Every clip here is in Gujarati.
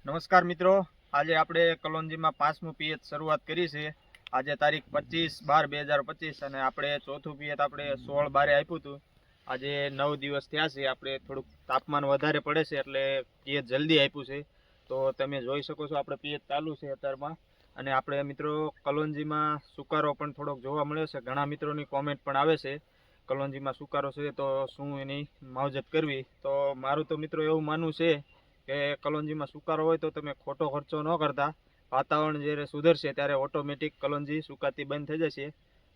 નમસ્કાર મિત્રો, આજે આપણે કલોંજીમાં 5મું પિયત શરૂઆત કરી છે. આજે તારીખ 25/12/2025 અને આપણે ચોથું પિયત આપણે 16/12 આપ્યું હતું. આજે 9 દિવસ થયા છે. આપણે થોડુંક તાપમાન વધારે પડે છે એટલે પિયત જલ્દી આપ્યું છે. તો તમે જોઈ શકો છો આપણે પિયત ચાલુ છે અત્યારમાં. અને આપણે મિત્રો કલોંજીમાં સુકારો પણ થોડોક જોવા મળ્યો છે. ઘણા મિત્રોની કોમેન્ટ પણ આવે છે કલોંજીમાં સુકારો છે તો શું એની માવજત કરવી. તો મારું તો મિત્રો એવું માનવું છે કે કલોંજીમાં સુકારો હોય તો તમે ખોટો ખર્ચો ન કરતા. વાતાવરણ જ્યારે સુધરશે ત્યારે ઓટોમેટિક કલોંજી સુકાતી બંધ થઈ જશે.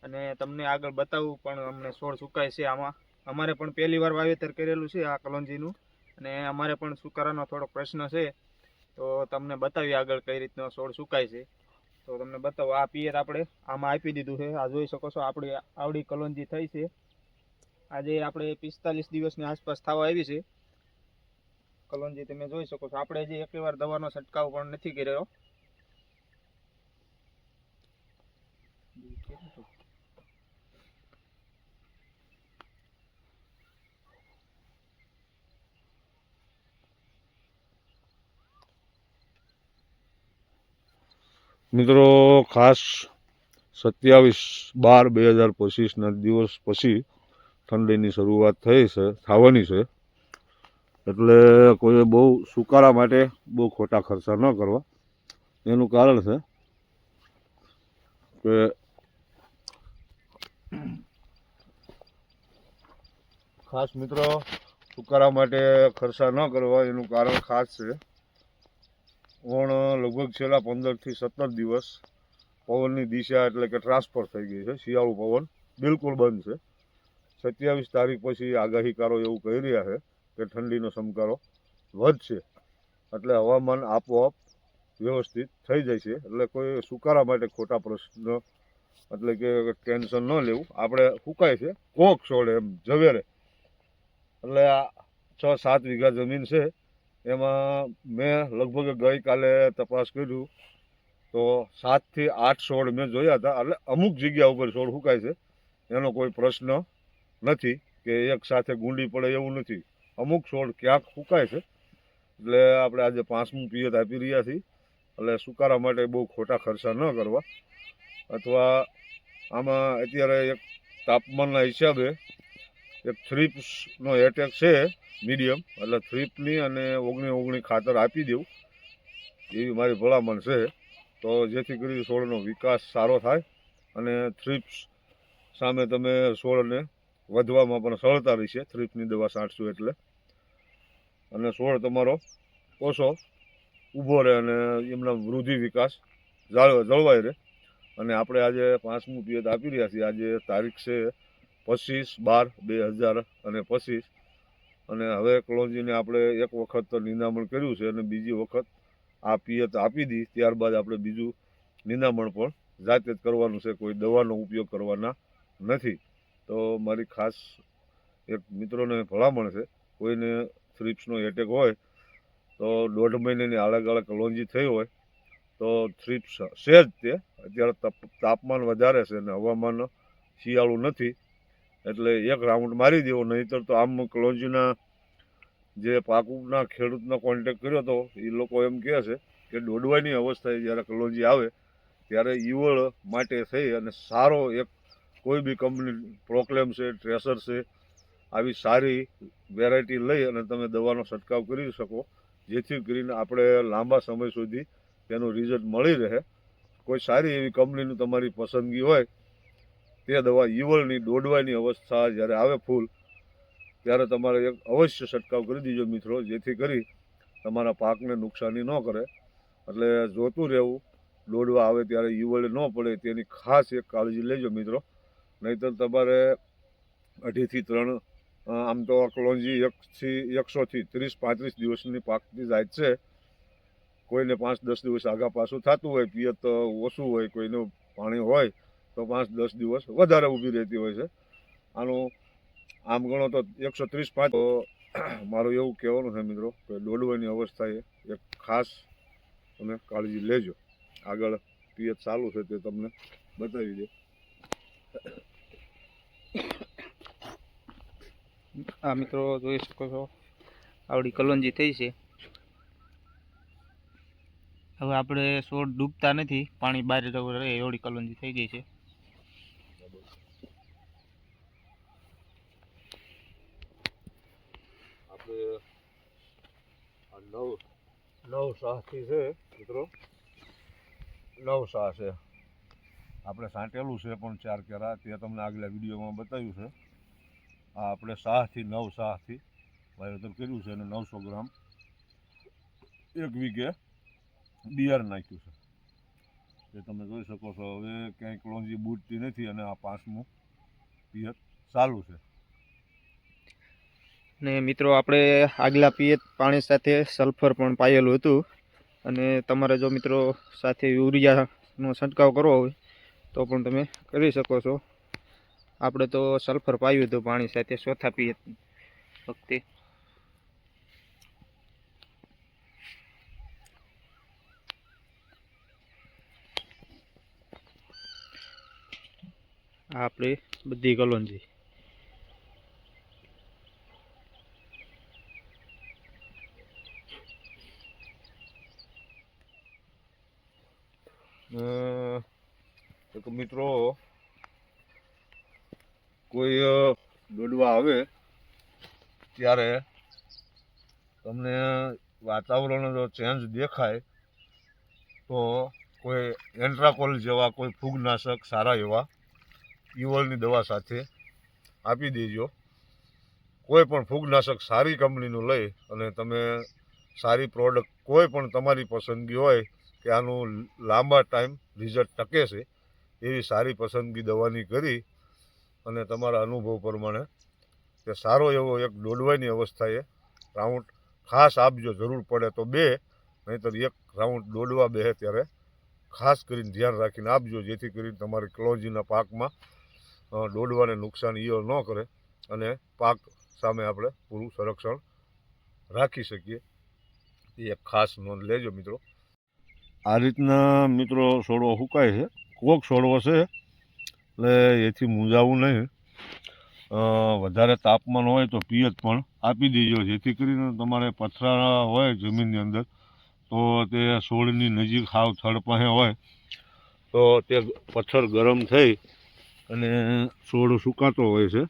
અને તમને આગળ બતાવવું પણ અમને છોડ સુકાય છે. આમાં અમારે પણ પહેલી વાર વાવેતર કરેલું છે આ કલોંજીનું, અને અમારે પણ સુકારાનો થોડો પ્રશ્ન છે. તો તમને બતાવીએ આગળ કઈ રીતનો છોડ સુકાય છે. તો તમને બતાવો, આ પિયત આપણે આમાં આપી દીધું છે. આ જોઈ શકો છો આપણી આવડી કલોંજી થઈ છે. આજે આપણે 45 દિવસની આસપાસ થવા આવી છે કલોંજી. તમે જોઈ શકો છો આપણે હજી એક વાર દવાનો છંટકાવ પણ નથી કર્યો. મિત્રો ખાસ 27/12/2025 દિવસ પછી ઠંડીની શરૂઆત થવાની છે. એટલે કોઈ બહુ સુકારા માટે બહુ ખોટા ખર્ચા ન કરવા. એનું કારણ છે કે ખાસ મિત્રો સુકારા માટે ખર્ચા ન કરવા એનું કારણ ખાસ છે. લગભગ છેલ્લા 15 થી 17 દિવસ પવનની દિશા એટલે કે ટ્રાન્સફર થઈ ગઈ છે. શિયાળુ પવન બિલકુલ બંધ છે. 27 તારીખ પછી આગાહીકારો એવું કહી રહ્યા છે કે ઠંડીનો સમકારો વધશે. એટલે હવામાન આપોઆપ વ્યવસ્થિત થઈ જાય છે. એટલે કોઈ સુકારા માટે ખોટા પ્રશ્ન એટલે કે ટેન્શન ન લેવું. આપણે સુકાય છે કોક છોડે એમ ઝવેરે. એટલે આ 6-7 વીઘા જમીન છે. એમાં મેં લગભગ ગઈકાલે તપાસ કર્યું તો 7 થી 8 છોડ મેં જોયા હતા. એટલે અમુક જગ્યા ઉપર છોડ સુકાય છે, એનો કોઈ પ્રશ્ન નથી કે એક સાથે ગુંડી પડે એવું નથી. અમુક છોડ ક્યાંક સુકાય છે. એટલે આપણે આજે 5મું પિયત આપી રહ્યા છીએ. એટલે સુકારા માટે બહુ ખોટા ખર્ચા ન કરવા. અથવા આમાં અત્યારે એક તાપમાનના હિસાબે એક થ્રીપ્સનો એટેક છે મીડિયમ. એટલે થ્રીપની અને 19 ખાતર આપી દેવું એવી મારી ભલામણ છે. તો જેથી કરી છોડનો વિકાસ સારો થાય અને થ્રીપ્સ સામે તમે છોડને વધવામાં પણ સરળતા રહેશે થ્રીપની દવા છાંટશું એટલે. અને છોડ તમારો ઓછો ઊભો રહે અને એમના વૃદ્ધિ વિકાસ જળવાઈ રહે. અને આપણે આજે 5મું પિયત આપી રહ્યા છીએ. આજે તારીખ છે 25/12/2025. અને હવે કલોંજીને આપણે એક વખત નિંદામણ કર્યું છે અને બીજી વખત આ પિયત આપી દી. ત્યારબાદ આપણે બીજું નિંદામણ પણ જાતે જ કરવાનું છે. કોઈ દવાનો ઉપયોગ કરવાના નથી. તો મારી ખાસ એક મિત્રોને ભલામણ છે, કોઈને થ્રીપ્સનો એટેક હોય તો 1.5 મહિનાની આળે કલોંજી થઈ હોય તો થ્રીપ્સ છે જ તે. અત્યારે તાપમાન વધારે છે અને હવામાન શિયાળુ નથી એટલે એક રાઉન્ડ મારી દેવો. નહીંતર તો આમ કલોંજીના જે પાકના ખેડૂતનો કોન્ટેક્ટ કર્યો હતો એ લોકો એમ કહે છે કે દોડવાની અવસ્થાએ જ્યારે કલોંજી આવે ત્યારે ઈવળ માટે થઈ અને સારો એક કોઈ બી કંપની પ્રોક્લેમ છે, ટ્રેસર છે, આવી સારી વેરાયટી લઈ અને તમે દવાનો છંટકાવ કરી શકો. જેથી કરીને આપણે લાંબા સમય સુધી તેનું રિઝલ્ટ મળી રહે. કોઈ સારી એવી કંપનીનું તમારી પસંદગી હોય તે દવા ઈવળની દોડવાની અવસ્થા જ્યારે આવે ફૂલ ત્યારે તમારે એક અવશ્ય છંટકાવ કરી દીજો મિત્રો, જેથી કરી તમારા પાકને નુકસાની ન કરે. એટલે જોતું રહેવું દોડવા આવે ત્યારે ઈવળ ન પડે તેની ખાસ એક કાળજી લેજો મિત્રો. નહીંતર તમારે 2.5 થી 3 આમ તો કલોંજી 100 થી 30-35 દિવસની પાકતી જાય છે. કોઈને 5-10 દિવસ આગા પાછું થતું હોય, પિયત ઓછું હોય, કોઈનું પાણી હોય તો 5-10 દિવસ વધારે ઊભી રહેતી હોય છે. આનું આમ ગણો તો 135. તો મારું એવું કહેવાનું છે મિત્રો કે દોડવાની અવસ્થાએ એક ખાસ તમે કાળજી લેજો. આગળ પિયત ચાલુ છે તે તમને બતાવી દે. આ મિત્રો જોઈ શકો છો આવડી કલોંજી થઈ છે. હવે આપણે છોડ ડૂબતા નથી, પાણી બહાર રહે એવડી કલોંજી થઈ ગઈ છે. આપણે આ નવ શાહથી છે મિત્રો, 9 શાહ છે. આપણે સાંટેલું છે પણ 4 કેરા, તે તમને આગલા વિડીયોમાં બતાવ્યું છે. આ આપણે 9 શાહથી વાવેતર કર્યું છે અને 900 ગ્રામ 1 વીઘે બિયારણ નાખ્યું છે. એ તમે જોઈ શકો છો. હવે ક્યાંય કલોંજી બૂટતી નથી અને આ 5મું પિયત ચાલુ છે. ને મિત્રો આપણે આગલા પિયત પાણી સાથે સલ્ફર પણ પાયેલું હતું, અને તમારે જો મિત્રો સાથે યુરિયાનો છંટકાવ કરવો હોય તો પણ તમે કરી શકો છો. આપણે તો સલ્ફર પાયું હતું પાણી સાથે ચોથા પિયત વખતે. આ આપણી બધી કલોંજી. એક મિત્રો કોઈ દોડવા આવે ત્યારે તમને વાતાવરણ જો ચેન્જ દેખાય તો કોઈ એન્ટ્રાકોલ જેવા કોઈ ફૂગનાશક સારા એવા ઈવલની દવા સાથે આપી દેજો. કોઈ પણ ફૂગનાશક સારી કંપનીનું લઈ અને તમે સારી પ્રોડક્ટ કોઈ પણ તમારી પસંદગી હોય કે આનું લાંબા ટાઈમ રિઝલ્ટ ટકે છે એવી સારી પસંદગી દવાની કરી અને તમારા અનુભવ પ્રમાણે કે સારો એવો એક દોડવાની અવસ્થાએ રાઉન્ડ ખાસ આપજો. જરૂર પડે તો 2, નહીંતર 1 રાઉન્ડ દોડવા બેસે ત્યારે ખાસ કરીને ધ્યાન રાખીને આપજો, જેથી કરીને તમારી કલોંજીના પાકમાં દોડવાને નુકસાન ઈયળ ન કરે અને પાક સામે આપણે પૂરું સંરક્ષણ રાખી શકીએ. એ એક ખાસ નોંધ લેજો મિત્રો. આ રીતના મિત્રો છોડવો સુકાય છે. કોક છોડવો છે એટલે એથી મૂંઝાવું નહીં. વધારે તાપમાન હોય તો પિયત પણ આપી દેજો, જેથી કરીને તમારે પથરા હોય જમીનની અંદર તો તે છોડની નજીક હાવ થડ પાસે હોય તો તે પથ્થર ગરમ થઈ અને છોડ સુકાતો હોય છે.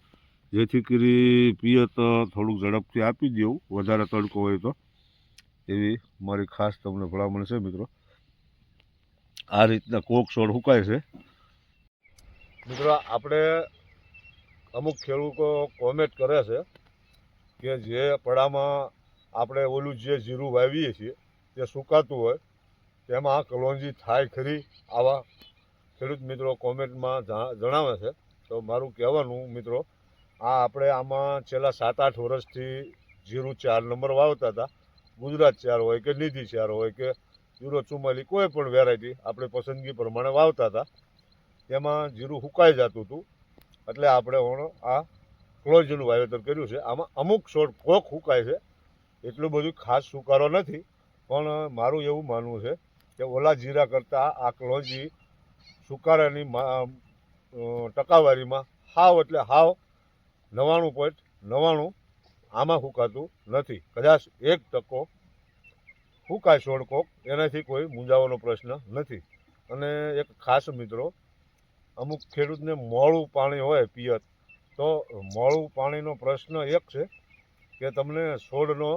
જેથી કરી પિયત થોડુંક ઝડપથી આપી દેવું વધારે તડકો હોય તો, એવી મારી ખાસ તમને ભલામણ છે મિત્રો. આ રીતના કોક છોડ સુકાય છે. મિત્રો આપણે અમુક ખેડૂતો કોમેન્ટ કરે છે કે જે પડામાં આપણે ઓલું જે જીરું વાવીએ છીએ તે સુકાતું હોય તેમાં કલોંજી થાય ખરી, આવા ખેડૂત મિત્રો કોમેન્ટમાં જણાવે છે. તો મારું કહેવાનું મિત્રો, આપણે આમાં છેલ્લા 7-8 વર્ષથી જીરું 4 નંબર વાવતા હતા. ગુજરાત 4 હોય કે નિધિ 4 હોય કે 044 કોઈ પણ વેરાયટી આપણે પસંદગી પ્રમાણે વાવતા હતા. તેમાં જીરું સુકાઈ જતું હતું, એટલે આપણે આ કલોંજીનું વાવેતર કર્યું છે. આમાં અમુક છોડ કોક સુકાય છે, એટલું બધું ખાસ સુકારો નથી, પણ મારું એવું માનવું છે કે ઓલા જીરા કરતાં આ કલોંજી સુકારાની ટકાવારીમાં હાવ એટલે હાવ 99.99 આમાં સુકાતું નથી. કદાચ 1% સુકાય છોડ કોક, એનાથી કોઈ મૂંઝાવાનો પ્રશ્ન નથી. અને એક ખાસ મિત્રો, અમુક ખેડૂતને મોળું પાણી હોય પિયત, તો મોળું પાણીનો પ્રશ્ન એક છે કે તમને છોડનો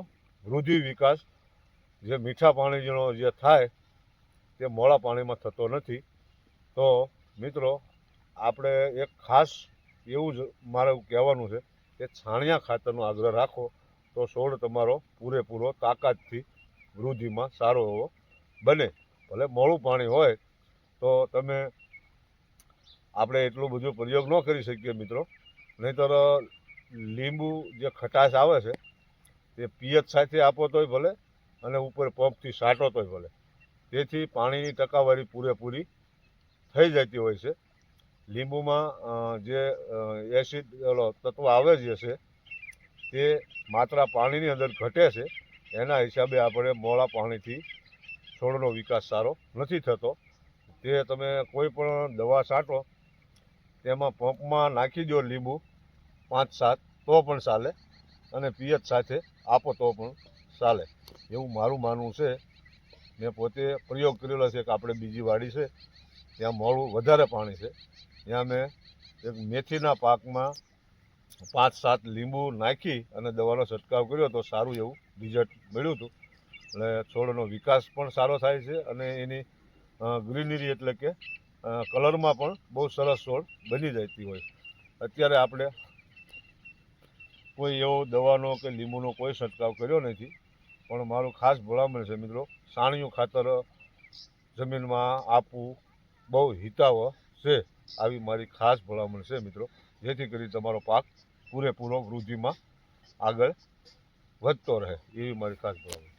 વૃદ્ધિ વિકાસ જે મીઠા પાણીનો જે થાય તે મોળા પાણીમાં થતો નથી. તો મિત્રો આપણે એક ખાસ એવું જ મારે કહેવાનું છે કે છાણિયા ખાતરનો આગ્રહ રાખો તો છોડ તમારો પૂરેપૂરો તાકાતથી વૃદ્ધિમાં સારો એવો બને. ભલે મોળું પાણી હોય તો તમે આપણે એટલો બધો પ્રયોગ ન કરી શકીએ મિત્રો, નહીંતર લીંબુ જે ખટાશ આવે છે તે પિયત સાથે આપો તોય ભલે અને ઉપર પંપથી છાંટો તોય ભલે, તેથી પાણીની ટકાવારી પૂરેપૂરી થઈ જતી હોય છે. લીંબુમાં જે એસિડ તત્વ આવે જે છે તે માત્રા પાણીની અંદર ઘટે છે, એના હિસાબે આપણે મોળા પાણીથી છોડનો વિકાસ સારો નથી થતો. તે તમે કોઈ પણ દવા છાંટો તેમાં પંપમાં નાખી દો લીંબુ 5-7 તો પણ ચાલે, અને પિયત સાથે આપો તો પણ ચાલે, એવું મારું માનવું છે મેં પોતે પ્રયોગ કરેલો છે કે આપણે બીજી વાડી છે ત્યાં મોડું વધારે પાણી છે, ત્યાં મેં એક મેથીના પાકમાં 5-7 લીંબુ નાખી અને દવાનો છંટકાવ કર્યો તો સારું એવું રિઝલ્ટ મળ્યું હતું. એટલે છોડનો વિકાસ પણ સારો થાય છે અને એની ગ્રીનરી એટલે કે કલરમાં પણ બહુ સરસ છોડ બની જતી હોય. અત્યારે આપણે કોઈ એવો દવાનો કે લીંબુનો કોઈ છંટકાવ કર્યો નથી, પણ મારું ખાસ ભલામણ છે મિત્રો, છાણિયું ખાતર જમીનમાં આપવું બહુ હિતાવહ છે, આવી મારી ખાસ ભલામણ છે મિત્રો, જેથી કરી તમારો પાક પૂરેપૂરો વૃદ્ધિમાં આગળ વધતો રહે, એવી મારી ખાસ ભલામણ.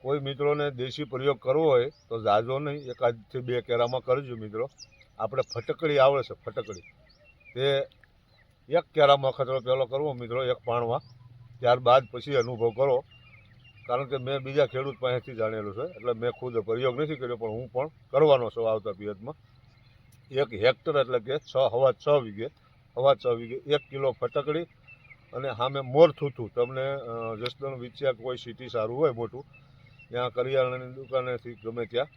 કોઈ મિત્રોને દેશી પ્રયોગ કરવો હોય તો ઝાઝો નહીં, 1 થી 2 કેરામાં કરજો મિત્રો. આપણે ફટકડી આવે છે, ફટકડી તે 1 કેરામાં ખતરો પહેલો કરવો મિત્રો, 1 પાણમાં, ત્યારબાદ પછી અનુભવ કરો. કારણ કે મેં બીજા ખેડૂત પાસેથી જાણેલું છે, એટલે મેં ખુદ પ્રયોગ નથી કર્યો, પણ હું પણ કરવાનો છું આવતા પિયતમાં. 1 હેક્ટર એટલે કે 6 વીઘે 1 કિલો ફટકડી અને સામે મોર થૂથું. તમને જસદણ વિછિયા કોઈ સિટી સારું હોય મોટું, ત્યાં કરિયાણાની દુકાનેથી ગમે ત્યાં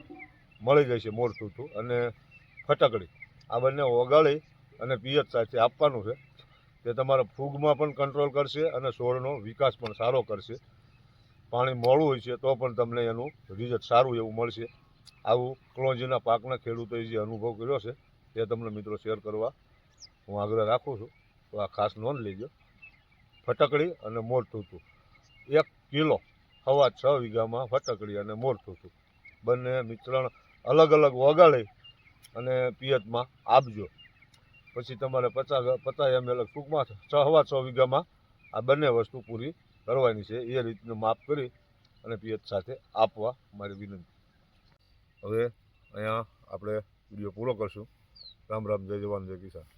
મળી જાય છે મોર થૂથું અને ફટકડી. આ બંને ઓગાળી અને પિયત સાથે આપવાનું છે. તે તમારા ફૂગમાં પણ કંટ્રોલ કરશે અને છોડનો વિકાસ પણ સારો કરશે. પાણી મોડું હોય છે તો પણ તમને એનું રિઝલ્ટ સારું એવું મળશે. આવું કલોંજીના પાકના ખેડૂતોએ જે અનુભવ કર્યો છે તે તમને મિત્રો શેર કરવા હું આગ્રહ રાખું છું, તો આ ખાસ નોંધ લેજો. ફટકડી અને મોર થૂથું 1 કિલો 6.5 વીઘામાં ફટકડી અને મોર થૂથું બંને મિશ્રણ અલગ અલગ ઓગાળી અને પિયતમાં આપજો. પછી તમારે 50 ml ટૂંકમાં 6.25 વીઘામાં આ બંને વસ્તુ પૂરી કરવાની છે, એ રીતનું માપ કરી અને પિયત સાથે આપવા મારી વિનંતી. હવે અહીંયા આપણે વિડીયો પૂરો કરશું. રામ રામ, જય જવાન જય કિસાન.